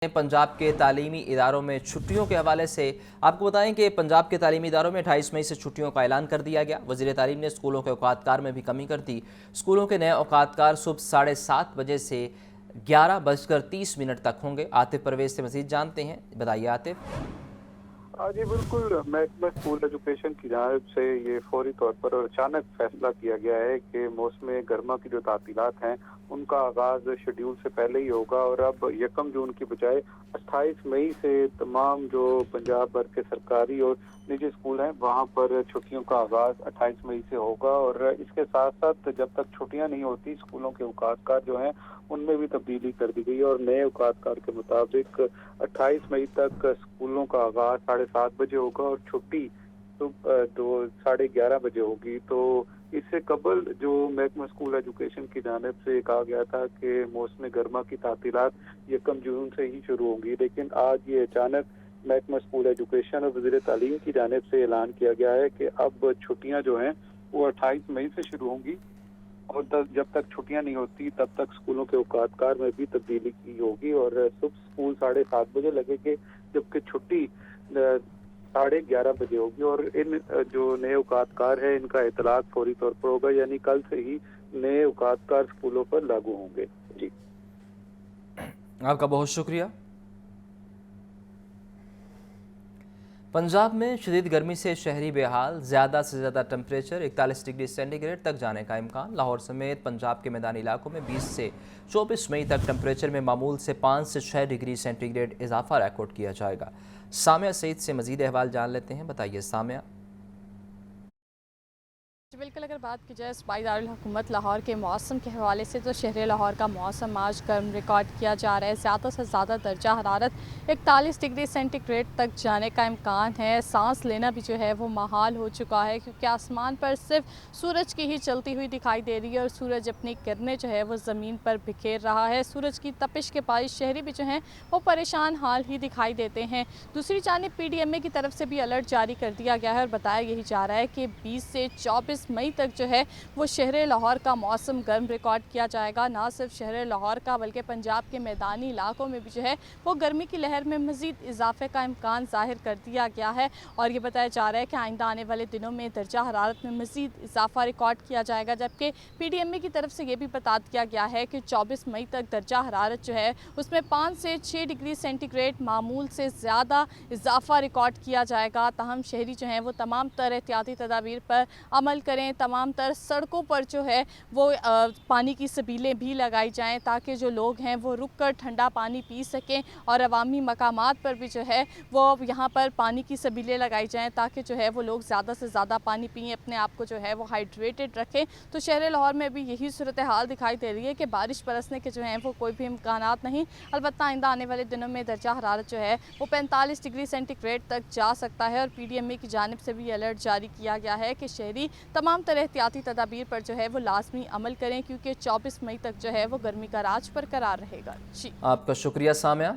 पंजाब के तालीमी इदारों में छुट्टियों के हवाले से आपको बताएं कि पंजाब के तालीमी इदारों में 28 मई से छुट्टियों का ऐलान कर दिया गया। वज़ीर तालीम ने स्कूलों के औकातकार में भी कमी कर दी। स्कूलों के नए औकातकार सुबह 7:30 बजे से 11:30 तक होंगे। आतिफ परवेज से मज़ीद जानते हैं, बताइए आतिफ। जी बिल्कुल, महकमा स्कूल एजुकेशन की जानिब से ये फौरी तौर पर और अचानक फैसला किया गया है कि मौसम गर्मा की जो तातीलात हैं उनका आगाज़ शेड्यूल से पहले ही होगा और अब 1 जून की बजाय 28 मई से तमाम जो पंजाब भर के सरकारी और निजी स्कूल हैं वहाँ पर छुट्टियों का आगाज़ 28 मई से होगा। और इसके साथ साथ जब तक छुट्टियाँ नहीं होती स्कूलों के औकातकार जो हैं उनमें भी तब्दीली कर दी गई और नए औकातकार के मुताबिक 28 मई तक स्कूलों का आगाज़ 7:30 बजे होगा और छुट्टी सुबह 11:30 बजे होगी। तो इससे कबल जो महकमा स्कूल एजुकेशन की जानिब से कहा गया था कि मौसम गर्मा की तातीलात 1 जून से ही शुरू होंगी, लेकिन आज ये अचानक महकमा स्कूल एजुकेशन और वज़ीर तालीम की जानिब से ऐलान किया गया है कि अब छुट्टियाँ जो हैं वो 28 मई से शुरू होंगी और जब तक छुट्टियां नहीं होती तब तक स्कूलों के औकातकार में भी तब्दीली की होगी और सुबह स्कूल 7:30 बजे लगेंगे जबकि छुट्टी 11:30 बजे होगी। और इन जो नए औकातकार है इनका इतलाक फौरी तौर पर होगा, यानी कल से ही नए औकातकार स्कूलों पर लागू होंगे। जी, आपका बहुत शुक्रिया। पंजाब में शदीद गर्मी से शहरी बेहाल, ज़्यादा से ज़्यादा टेम्परेचर 41 डिग्री सेंटीग्रेड तक जाने का इम्कान। लाहौर समेत पंजाब के मैदानी इलाकों में 20 से 24 मई तक टेम्परेचर में मामूल से 5 से 6 डिग्री सेंटीग्रेड इजाफा रिकॉर्ड किया जाएगा। सामिया सईद से मज़ीद अहवाल जान लेते हैं, बताइए सामिया। बिल्कुल, अगर बात की जाए सूबाई दारुल हुकूमत लाहौर के मौसम के हवाले से तो शहर लाहौर का मौसम आज गर्म रिकॉर्ड किया जा रहा है। ज़्यादा से ज़्यादा दर्जा हरारत 41 डिग्री सेंटीग्रेड तक जाने का इम्कान है। सांस लेना भी जो है वो महाल हो चुका है क्योंकि आसमान पर सिर्फ सूरज की ही चलती हुई दिखाई दे रही है और सूरज अपनी किरणें जो है वो ज़मीन पर बिखेर रहा है। सूरज की तपिश के बायस शहरी भी जो हैं वो परेशान हाल ही दिखाई देते हैं। दूसरी जानिब PDMA की तरफ से भी अलर्ट जारी कर दिया गया है और बताया यही जा रहा है कि 20 से 24 मई तक जो है वो शहर लाहौर का मौसम गर्म रिकॉर्ड किया जाएगा। ना सिर्फ शहर लाहौर का बल्कि पंजाब के मैदानी इलाकों में भी जो है वो गर्मी की लहर में मज़ीद इजाफे का इम्कान ज़ाहिर कर दिया गया है और ये बताया जा रहा है कि आइंदा आने वाले दिनों में दर्जा हरारत में मज़ीद इजाफा रिकॉर्ड किया जाएगा। जबकि PDMA की तरफ से ये भी बता दिया गया है कि 24 मई तक दर्जा हरारत जो है उसमें 5 से 6 डिग्री सेंटीग्रेड मामूल से ज़्यादा इजाफा रिकॉर्ड किया जाएगा। ताहम शहरी जो हैं वो तमाम तर एहतियाती तदाबीर पर अमल करें। तमाम तर सड़कों पर जो है वो पानी की सबीलें भी लगाई जाएं ताकि जो लोग हैं वो रुक कर ठंडा पानी पी सकें और अवामी मकामात पर भी जो है वो यहाँ पर पानी की सबीलें लगाई जाएं ताकि जो है वो लोग ज़्यादा से ज़्यादा पानी पिएं, अपने आप को जो है वो हाइड्रेटेड रखें। तो शहर लाहौर में भी यही सूरत हाल दिखाई दे रही है कि बारिश बरसने के जो हैं वो कोई भी इम्कानात नहीं। अलबत्ता आइंदा आने वाले दिनों में दर्जा हरारत जो है वो 45 डिग्री सेंटीग्रेड तक जा सकता है और PDMA की जानिब से भी अलर्ट जारी किया गया है कि शहरी तमाम तरह एहतियाती तदाबीर पर जो है वो लाजमी अमल करें क्योंकि 24 मई तक जो है वो गर्मी का राज बरकरार रहेगा। जी, आपका शुक्रिया सामिया।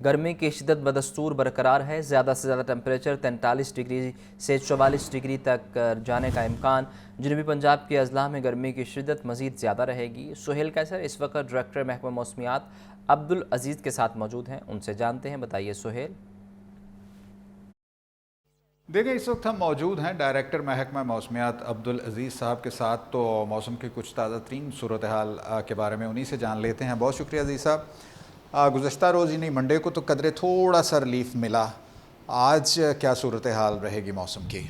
गर्मी की शिद्दत बदस्तूर बरकरार है। ज़्यादा से ज़्यादा टेम्परेचर 43 डिग्री से 44 डिग्री तक जाने का इम्कान। जनूबी पंजाब के अजला में गर्मी की शिद्दत मज़ीद ज़्यादा रहेगी। सुहेल कैसर इस वक्त डायरेक्टर महकमा मौसमियात अब्दुल अजीज़ के साथ मौजूद हैं, उनसे जानते हैं, बताइए सुहेल। देखिए, इस वक्त हम मौजूद हैं डायरेक्टर महकमा मौसमियात अब्दुल अजीज़ साहब के साथ, तो मौसम की कुछ ताज़ा तरीन सूरत हाल के बारे में उन्हीं से जान लेते हैं। बहुत शुक्रिया अजीज़ साहब। गुज़श्ता रोज़ ही नहीं मंडे को तो कदरे थोड़ा सा रिलीफ मिला, आज क्या सूरत हाल रहेगी मौसम की?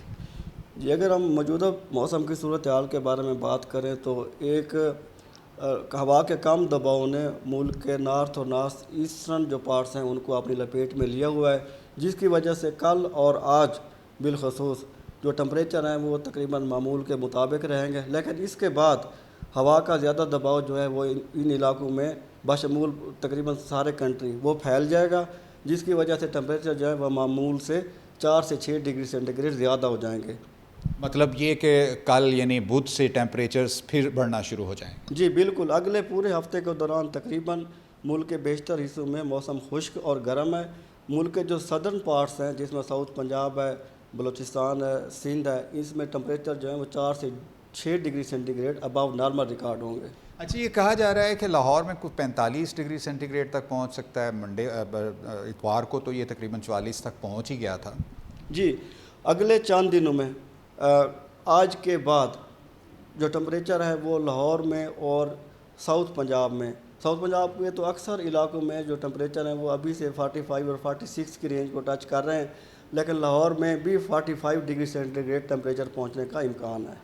जी, अगर हम मौजूदा मौसम की सूरत हाल के बारे में बात करें तो एक हवा के कम दबाव ने मुल्क के नॉर्थ और नॉर्थ ईस्टर्न जो पार्ट्स हैं उनको अपनी लपेट में लिया हुआ है, जिसकी वजह से कल और आज बिलखसूस जो टेम्परेचर हैं वो तकरीबन मामूल के मुताबिक रहेंगे। लेकिन इसके बाद हवा का ज़्यादा दबाव जो है वो इन इलाकों में बशमूल तकरीबन सारे कंट्री वो फैल जाएगा, जिसकी वजह से टेम्परेचर जो है वह मामूल से 4 से 6 डिग्री सेंटीग्रेड ज़्यादा हो जाएंगे। मतलब ये कि कल यानी बुध से टेम्परेचर्स फिर बढ़ना शुरू हो जाएंगे? जी बिल्कुल, अगले पूरे हफ्ते के दौरान तकरीबन मुल्क के बेशतर हिस्सों में मौसम खुश्क और गर्म है। मुल्क के जो सदर्न पार्ट्स हैं जिसमें साउथ पंजाब है, बलूचिस्तान है, सिंध है, इसमें टेम्परेचर जो है वो 4 से 6 degree centigrade above normal record होंगे। اچھا، یہ کہا جا رہا ہے کہ لاہور میں کچھ 45 ڈگری سینٹی گریڈ تک پہنچ سکتا ہے. منڈے اتوار کو تو یہ تقریباً 44 تک پہنچ ہی گیا تھا. جی، اگلے چند دنوں میں آج کے بعد جو ٹمپریچر ہے وہ لاہور میں اور ساؤتھ پنجاب میں تو اکثر علاقوں میں جو ٹمپریچر ہیں وہ ابھی سے 45 اور 46 کی رینج کو ٹچ کر رہے ہیں، لیکن لاہور میں بھی 45 ڈگری سینٹی گریڈ ٹمپریچر پہنچنے کا امکان ہے.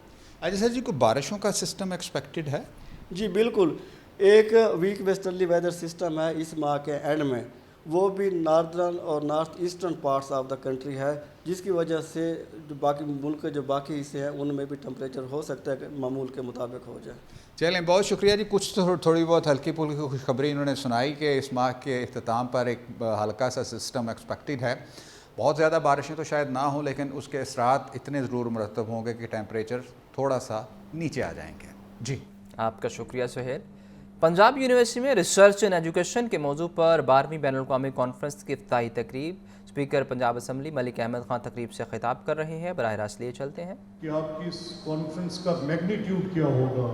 اچھا سر جی، کوئی بارشوں کا سسٹم ایکسپیکٹڈ ہے؟ جی بالکل، ایک ویک ویسٹرلی ویدر سسٹم ہے اس ماہ کے اینڈ میں، وہ بھی ناردرن اور north eastern parts of the country ہے، جس کی وجہ سے جو باقی ملک کے جو باقی حصے ہیں ان میں بھی ٹمپریچر ہو سکتا ہے کہ معمول کے مطابق ہو جائے. چلیں، بہت شکریہ جی. کچھ تھوڑی بہت ہلکی پھلکی خوشخبری انہوں نے سنائی کہ اس ماہ کے اختتام پر ایک ہلکا سا سسٹم ایکسپیکٹڈ ہے. بہت زیادہ بارشیں تو شاید نہ ہوں، لیکن اس کے اثرات اتنے ضرور مرتب ہوں گے کہ ٹیمپریچر تھوڑا سا نیچے آ جائیں گے. جی آپ کا شکریہ سہیل. پنجاب یونیورسٹی میں ریسرچ اینڈ ایجوکیشن کے موضوع پر 12ویں بین الاقوامی کانفرنس کی افتتاحی تقریب. اسپیکر پنجاب اسمبلی ملک احمد خان تقریب سے خطاب کر رہے ہیں. براہ راست لیے چلتے ہیں کہ آپ کی اس کانفرنس کا میگنیٹیوڈ کیا ہوگا،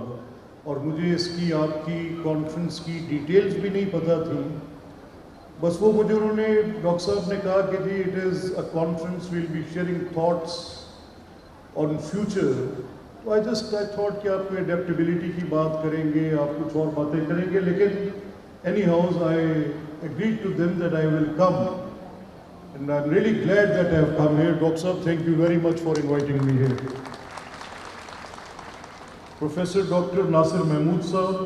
اور مجھے اس کی آپ کی کانفرنس کی ڈیٹیلز بھی نہیں پتہ تھی. بس وہ مجھے انہوں نے ڈاکٹر صاحب نے کہا کہ جی it is a conference will be sharing thoughts on future. تو آئی تھاٹ کہ آپ کوئی اڈیپٹیبلٹی کی بات کریں گے، آپ کچھ اور باتیں کریں گے، لیکن anyhow I agreed to them that I will come. And I'm really glad that I have come here. Dr. Saab, thank you very much for inviting me here. Professor Dr. Nasir Mahmood Saab,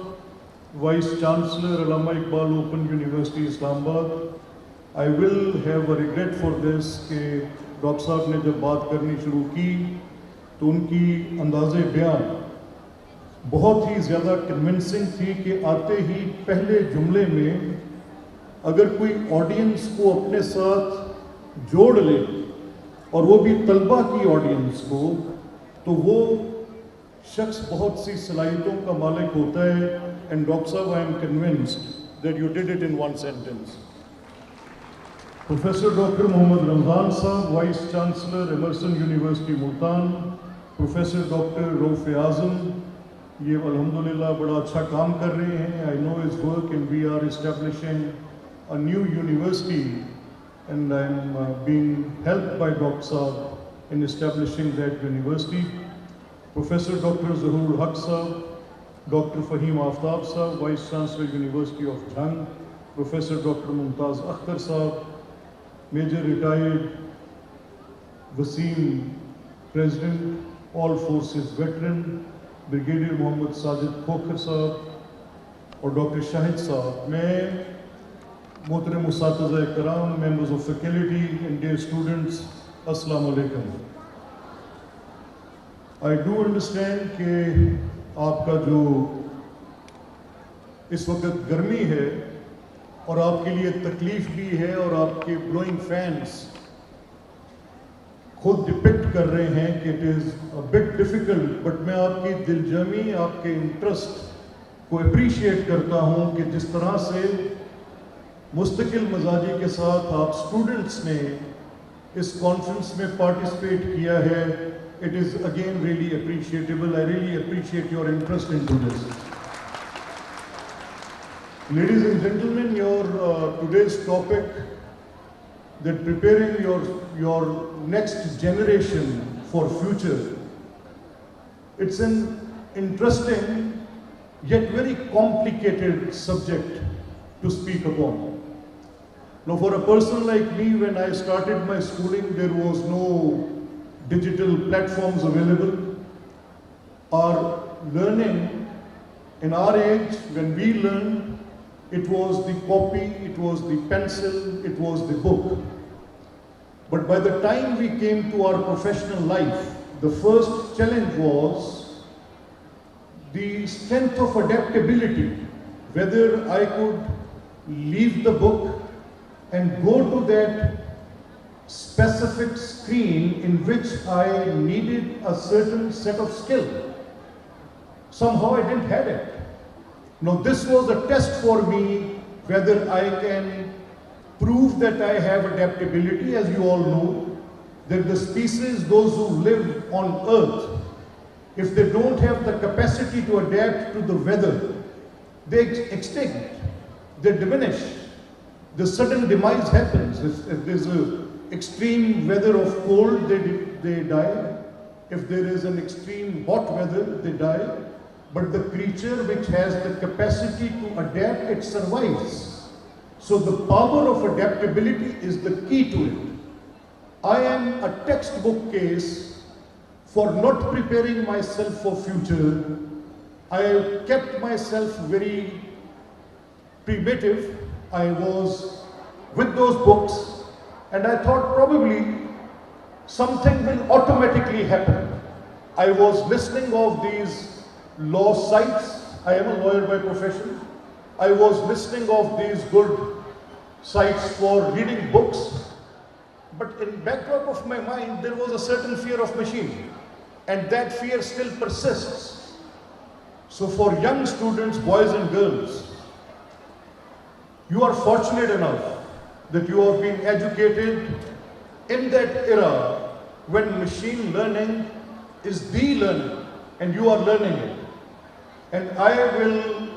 Vice Chancellor, Allama Iqbal Open University, Islamabad. I will have a regret for this کہ doctor صاحب نے جب بات کرنی شروع کی تو ان کی انداز بیان بہت ہی زیادہ کنونسنگ تھی کہ آتے ہی پہلے جملے میں اگر کوئی آڈینس کو اپنے ساتھ جوڑ لے اور وہ بھی طلبہ کی آڈینس کو، تو وہ شخص بہت سی صلاحیتوں کا مالک ہوتا ہے. اینڈ ڈاکٹر صاحب I am convinced that you did it in one sentence. Professor doctor Muhammad Ramzan صاحب، vice chancellor Emerson university Multan. Professor doctor Rauf Azam, یہ الحمدللہ بڑا اچھا کام کر رہے ہیں. I know his work and we are establishing a new university and I am being helped by Dr. Saab in establishing that university. Professor Dr. Zahur Haq Saab, Dr. Fahim Aftab Saab, Vice Chancellor University of Jhang. Professor Dr. Mumtaz Akhtar Saab, Major Retired Wasim President, All Forces Veteran. Brigadier Muhammad Sajid Khokhar Saab اور Dr. Shahid Saab. میں محترم اساتذہ کرام، members of faculty and dear students, السلام علیکم. I do understand کہ آپ کا جو اس وقت گرمی ہے اور آپ کے لیے تکلیف بھی ہے، اور آپ کے بلوئنگ فینس خود ڈپکٹ کر رہے ہیں کہ it is a bit difficult, but میں آپ کی دل جمی، آپ کے انٹرسٹ کو اپریشیٹ کرتا ہوں کہ جس طرح سے مستقل مزاجی کے ساتھ آپ اسٹوڈنٹس نے اس کانفرنس میں پارٹیسپیٹ کیا ہے. It is again really appreciatable. I really appreciate your interest into this. Ladies and gentlemen, your today's topic that preparing your next generation for future, it's an interesting yet very complicated subject to speak upon. Now, for a person like me, when I started my schooling, there was no digital platforms available. Our learning in our age, when we learned, it was the copy, it was the pencil, it was the book. But by the time we came to our professional life, the first challenge was the strength of adaptability, whether I could leave the book and go to that specific screen in which I needed a certain set of skill. Somehow I didn't have it. Now this was a test for me, whether I can prove that I have adaptability. As you all know, that the species, those who live on earth, if they don't have the capacity to adapt to the weather, they extinct, they diminish. The sudden demise happens. If there's an extreme weather of cold, they die. If there is an extreme hot weather, they die. But the creature which has the capacity to adapt, it survives. So the power of adaptability is the key to it. I am a textbook case for not preparing myself for future. I kept myself very primitive. I was with those books and I thought probably something will automatically happen. I was listening of these law sites. I am a lawyer by profession. I was listening of these good sites for reading books. But in backdrop of my mind, there was a certain fear of machine. And that fear still persists. So for young students, boys and girls, you are fortunate enough that you have been educated in that era when machine learning is the learning and you are learning it. And I will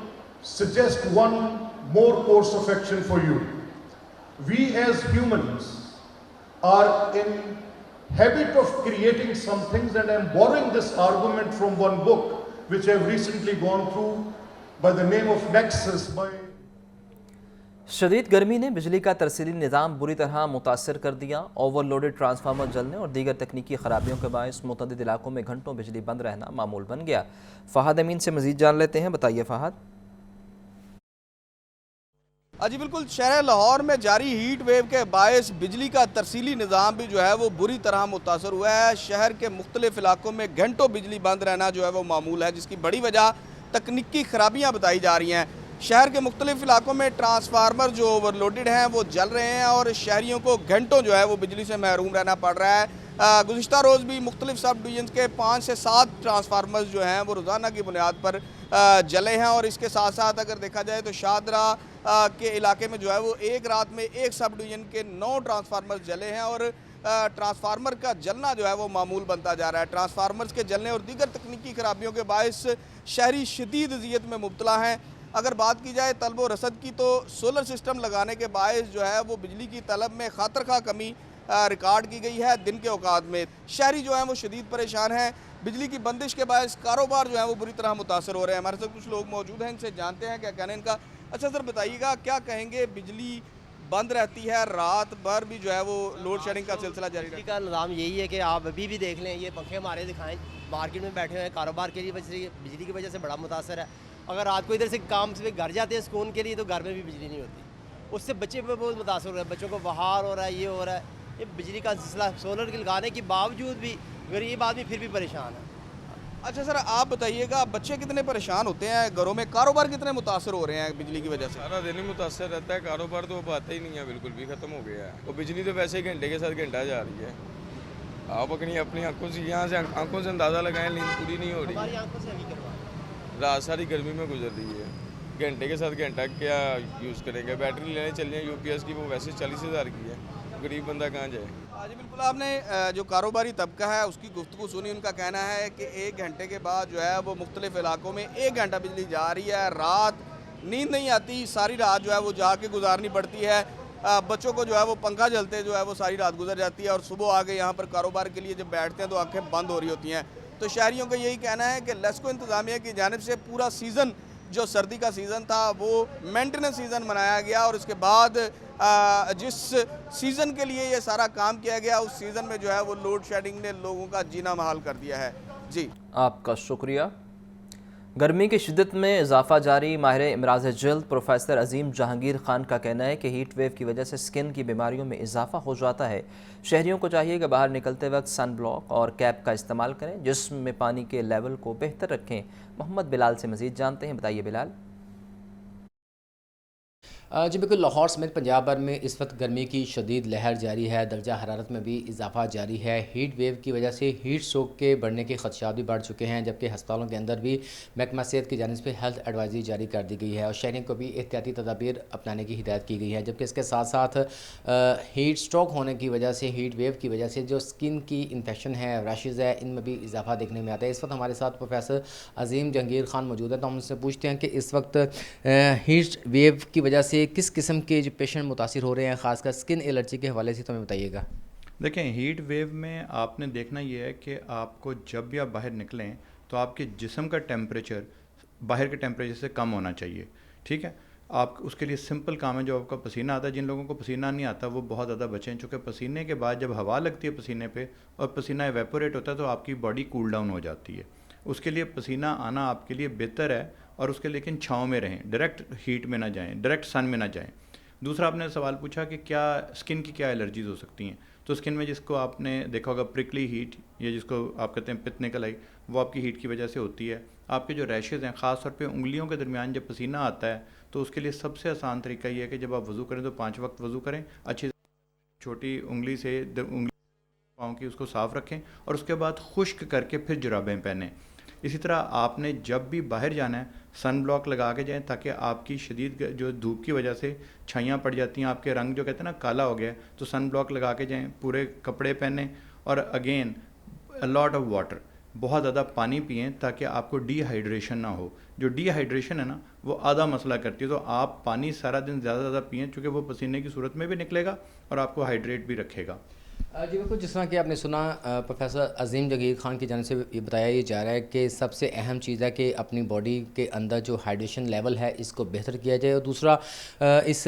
suggest one more course of action for you. We as humans are in habit of creating some things, and I am borrowing this argument from one book which I have recently gone through by the name of Nexus by शदीद गर्मी ने बिजली का तरसीली निज़ाम बुरी तरह मुतासर कर दिया। ओवरलोडेड ट्रांसफार्मर जलने और दीगर तकनीकी ख़राबियों के बायस मुतअद्दिद इलाकों में घंटों बिजली बंद रहना मामूल बन गया। फ़हद अमीन से मज़ीद जान लेते हैं, बताइए फ़हद। जी बिल्कुल, शहर लाहौर में जारी हीट वेव के बायस बिजली का तरसीली निज़ाम भी जो है वो बुरी तरह मुतासर हुआ है। शहर के मुख्तलिफ इलाकों में घंटों बिजली बंद रहना जो है वो मामूल है, जिसकी बड़ी वजह तकनीकी खराबियाँ बताई जा रही हैं। शहर के मुख्तलिफ इलाकों में ट्रांसफार्मर जो ओवरलोडेड हैं वो जल रहे हैं और शहरियों को घंटों जो है वो बिजली से महरूम रहना पड़ रहा है। गुज़िश्ता रोज़ भी मुख्तलिफ सब डिवीजन के 5 से 7 ट्रांसफार्मर्स जो हैं वो रोज़ाना की बुनियाद पर जले हैं। और इसके साथ साथ अगर देखा जाए तो शाहदरा के इलाके में जो है वो एक रात में एक सब डिवीजन के 9 ट्रांसफार्मर्स जले हैं और ट्रांसफार्मर का जलना जो है वो मामूल बनता जा रहा है। ट्रांसफार्मर्स के जलने और दीगर तकनीकी खराबियों के बायस शहरी शदीद अज़ियत में मुब्तला हैं। अगर बात की जाए तलब व रसद की तो सोलर सिस्टम लगाने के बायस जो है वो बिजली की तलब में खातरखा कमी रिकॉर्ड की गई है। दिन के औकात में शहरी जो हैं वो शदीद परेशान हैं। बिजली की बंदिश के बायस कारोबार जो है वो बुरी तरह मुतासर हो रहे हैं। हमारे साथ कुछ लोग मौजूद हैं, इनसे जानते हैं क्या कहना है इनका। अच्छा सर बताइएगा, क्या कहेंगे, बिजली बंद रहती है, रात भर भी जो है वो लोड शेडिंग का सिलसिला जारी रहता है? बिजली का निज़ाम यही है कि आप अभी भी देख लें, ये पंखे हमारे दिखाएं, मार्केट में बैठे हुए हैं, कारोबार के लिए बिजली की वजह से बड़ा मुतासर है। अगर रात को इधर से काम से घर जाते हैं सुकून के लिए तो घर में भी बिजली नहीं होती, उससे बच्चे पे बहुत मुतासर हो रहा है, बच्चों को बहार हो रहा है, ये हो रहा है। ये बिजली का सिलसिला सोलर के लगाने के बावजूद भी गरीब आदमी फिर भी परेशान है। अच्छा सर आप बताइएगा, बच्चे कितने परेशान होते हैं घरों में, कारोबार कितने मुतासर हो रहे हैं बिजली की वजह से? सारा दिन ही मुतासर रहता है, कारोबार तो अब आता ही नहीं है, बिल्कुल भी ख़त्म हो गया है। और बिजली तो वैसे ही घंटे के साथ घंटा जा रही है। आप अपनी आंखों से यहाँ से आंखों से अंदाज़ा लगाएं, नींद पूरी नहीं हो रही, रात सारी गर्मी में गुजर रही है। घंटे के साथ घंटा क्या यूज़ करेंगे? बैटरी लेने चल जाए यूपीएस की, वो वैसे 40,000 की है, गरीब बंदा कहाँ जाए। जी बिल्कुल, आपने जो कारोबारी तबका है उसकी गुफ्तगू सुनी। उनका कहना है कि 1 घंटे के बाद जो है वो मुख्तलिफ इलाकों में 1 घंटा बिजली जा रही है, रात नींद नहीं आती, सारी रात जो है वो जाके गुजारनी पड़ती है। बच्चों को जो है वो पंखा जलते जो है वो सारी रात गुजर जाती है और सुबह आके यहाँ पर कारोबार के लिए जब बैठते हैं तो आंखें बंद हो रही होती हैं। तो शहरियों का यही कहना है कि लेस्को इंतज़ामिया की जानिब से पूरा सीज़न जो सर्दी का सीज़न था वो मेंटेनेंस सीज़न मनाया गया और उसके बाद जिस सीज़न के लिए ये सारा काम किया गया उस सीज़न में जो है वो लोड शेडिंग ने लोगों का जीना महाल कर दिया है। जी आपका शुक्रिया। गर्मी की शिद्दत में इजाफा जारी। माहिर इमराज़ जल्द प्रोफेसर अजीम जहांगीर खान का कहना है कि हीट वेव की वजह से स्किन की बीमारियों में इजाफा हो जाता है। शहरियों को चाहिए कि बाहर निकलते वक्त सन ब्लॉक और कैप का इस्तेमाल करें, जिस्म में पानी के लेवल को बेहतर रखें। मोहम्मद बिलाल से मज़ीद जानते हैं, बताइए बिलाल। جی بالکل، لاہور سمیت پنجاب بھر میں اس وقت گرمی کی شدید لہر جاری ہے، درجہ حرارت میں بھی اضافہ جاری ہے۔ ہیٹ ویو کی وجہ سے ہیٹ اسٹروک کے بڑھنے کے خدشات بھی بڑھ چکے ہیں، جبکہ ہسپتالوں کے اندر بھی محکمہ صحت کی جانب سے ہیلتھ ایڈوائزری جاری کر دی گئی ہے اور شہریوں کو بھی احتیاطی تدابیر اپنانے کی ہدایت کی گئی ہے، جبکہ اس کے ساتھ ساتھ ہیٹ اسٹروک ہونے کی وجہ سے، ہیٹ ویو کی وجہ سے جو اسکن کی انفیکشن ہے، ریشز ہے، ان میں بھی اضافہ دیکھنے میں آتا ہے۔ اس وقت ہمارے ساتھ پروفیسر عظیم جہانگیر خان موجود ہیں، تو ہم ان سے پوچھتے ہیں کہ اس وقت ہیٹ ویو کی وجہ سے کس قسم کے جو پیشنٹ متاثر ہو رہے ہیں، خاص کر اسکن الرجی کے حوالے سے تو ہمیں بتائیے گا۔ دیکھیں، ہیٹ ویو میں آپ نے دیکھنا یہ ہے کہ آپ کو جب بھی آپ باہر نکلیں تو آپ کے جسم کا ٹیمپریچر باہر کے ٹیمپریچر سے کم ہونا چاہیے، ٹھیک ہے۔ آپ اس کے لیے سمپل کام ہے، جو آپ کا پسینہ آتا ہے، جن لوگوں کو پسینہ نہیں آتا وہ بہت زیادہ بچیں، چونکہ پسینے کے بعد جب ہوا لگتی ہے پسینے پہ اور پسینہ ایویپوریٹ ہوتا ہے تو آپ کی باڈی کول ڈاؤن ہو جاتی ہے۔ اس کے لیے پسینہ آنا آپ کے لیے بہتر ہے، اور اس کے لیکن چھاؤں میں رہیں، ڈائریکٹ ہیٹ میں نہ جائیں، ڈائریکٹ سن میں نہ جائیں۔ دوسرا آپ نے سوال پوچھا کہ کیا اسکن کی کیا الرجیز ہو سکتی ہیں، تو اسکن میں جس کو آپ نے دیکھا ہوگا پرکلی ہیٹ، یا جس کو آپ کہتے ہیں پت نکل آئی، وہ آپ کی ہیٹ کی وجہ سے ہوتی ہے۔ آپ کے جو ریشز ہیں، خاص طور پہ انگلیوں کے درمیان جب پسینہ آتا ہے تو اس کے لیے سب سے آسان طریقہ یہ ہے کہ جب آپ وضو کریں تو 5 وقت وضو کریں، اچھی چھوٹی انگلی سے انگلی پاؤں کی اس کو صاف رکھیں اور اس کے بعد خشک کر کے پھر جرابیں پہنیں۔ اسی طرح آپ نے جب بھی باہر جانا ہے سن بلاک لگا کے جائیں، تاکہ آپ کی شدید جو دھوپ کی وجہ سے چھائیاں پڑ جاتی ہیں، آپ کے رنگ جو کہتے ہیں نا کالا ہو گیا ہے، تو سن بلاک لگا کے جائیں، پورے کپڑے پہنیں، اور اگین لاٹ آف واٹر، بہت زیادہ پانی پئیں تاکہ آپ کو ڈی ہائیڈریشن نہ ہو۔ جو ڈی ہائیڈریشن ہے نا وہ آدھا مسئلہ کرتی ہے، تو آپ پانی سارا دن زیادہ سے زیادہ پئیں، چونکہ وہ پسینے کی صورت میں بھی نکلے گا اور آپ کو ہائیڈریٹ بھی رکھے گا۔ جی بالکل، جس طرح کہ آپ نے سنا پروفیسر عظیم جہانگیر خان کی جانب سے یہ بتایا یہ جا رہا ہے کہ سب سے اہم چیز ہے کہ اپنی باڈی کے اندر جو ہائیڈریشن لیول ہے اس کو بہتر کیا جائے، اور دوسرا اس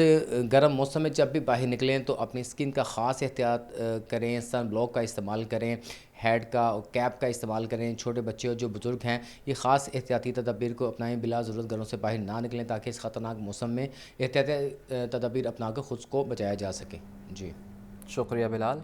گرم موسم میں جب بھی باہر نکلیں تو اپنی اسکن کا خاص احتیاط کریں، سن بلاک کا استعمال کریں، ہیڈ کا اور کیپ کا استعمال کریں۔ چھوٹے بچے اور جو بزرگ ہیں یہ خاص احتیاطی تدابیر کو اپنائیں، بلا ضرورت گھروں سے باہر نہ نکلیں تاکہ اس خطرناک موسم میں احتیاطی تدابیر اپنا کر خود کو بچایا جا سکے۔ جی شکریہ بلال۔